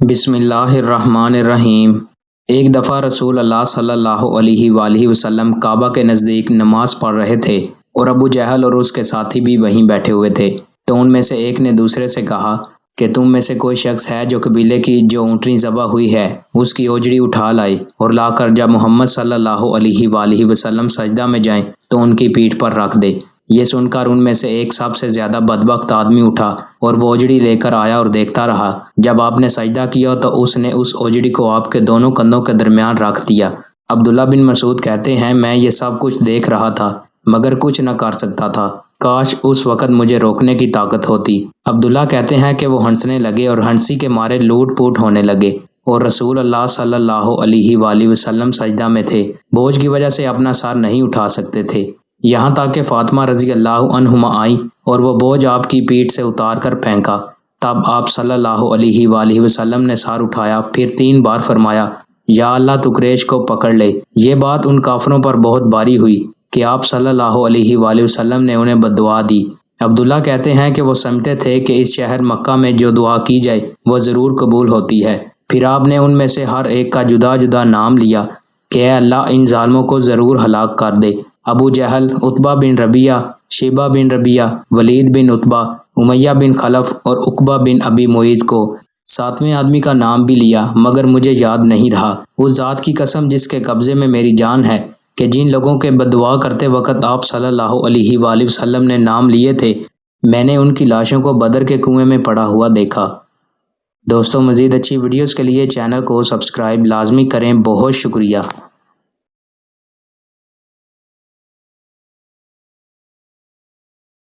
بسم اللہ الرحمن الرحیم۔ ایک دفعہ رسول اللہ صلی اللہ علیہ وآلہ وسلم کعبہ کے نزدیک نماز پڑھ رہے تھے اور ابو جہل اور اس کے ساتھی بھی وہیں بیٹھے ہوئے تھے۔ تو ان میں سے ایک نے دوسرے سے کہا کہ تم میں سے کوئی شخص ہے جو قبیلے کی جو اونٹنی ذبح ہوئی ہے اس کی اوجڑی اٹھا لائے اور لا کر جب محمد صلی اللہ علیہ وآلہ وسلم سجدہ میں جائیں تو ان کی پیٹھ پر رکھ دے۔ یہ سن کر ان میں سے ایک سب سے زیادہ بدبخت آدمی اٹھا اور وہ اوجڑی لے کر آیا اور دیکھتا رہا۔ جب آپ نے سجدہ کیا تو اس نے اس اوجڑی کو آپ کے دونوں کندھوں کے درمیان رکھ دیا۔ عبداللہ بن مسعود کہتے ہیں میں یہ سب کچھ دیکھ رہا تھا مگر کچھ نہ کر سکتا تھا، کاش اس وقت مجھے روکنے کی طاقت ہوتی۔ عبداللہ کہتے ہیں کہ وہ ہنسنے لگے اور ہنسی کے مارے لوٹ پوٹ ہونے لگے اور رسول اللہ صلی اللہ علیہ وآلہ وسلم سجدہ میں تھے، بوجھ کی وجہ سے اپنا سر نہیں اٹھا سکتے تھے، یہاں تک کہ فاطمہ رضی اللہ عنہما آئیں اور وہ بوجھ آپ کی پیٹھ سے اتار کر پھینکا۔ تب آپ صلی اللہ علیہ وآلہ وسلم نے سر اٹھایا، پھر 3 بار فرمایا یا اللہ تو قریش کو پکڑ لے۔ یہ بات ان کافروں پر بہت بھاری ہوئی کہ آپ صلی اللہ علیہ وآلہ وسلم نے انہیں بد دعا دی۔ عبداللہ کہتے ہیں کہ وہ سمجھتے تھے کہ اس شہر مکہ میں جو دعا کی جائے وہ ضرور قبول ہوتی ہے۔ پھر آپ نے ان میں سے ہر ایک کا جدا جدا نام لیا کہ اے اللہ ان ظالموں کو ضرور ہلاک کر دے۔ ابو جہل، عتبہ بن ربیعہ، شیبہ بن ربیعہ، ولید بن عتبہ، امیہ بن خلف اور عقبہ بن ابی معیط کو 7ویں آدمی کا نام بھی لیا مگر مجھے یاد نہیں رہا۔ اس ذات کی قسم جس کے قبضے میں میری جان ہے کہ جن لوگوں کے بد دعا کرتے وقت آپ صلی اللہ علیہ وآلہ وسلم نے نام لیے تھے میں نے ان کی لاشوں کو بدر کے کنویں میں پڑا ہوا دیکھا۔ دوستو مزید اچھی ویڈیوز کے لیے چینل کو سبسکرائب لازمی کریں۔ بہت شکریہ۔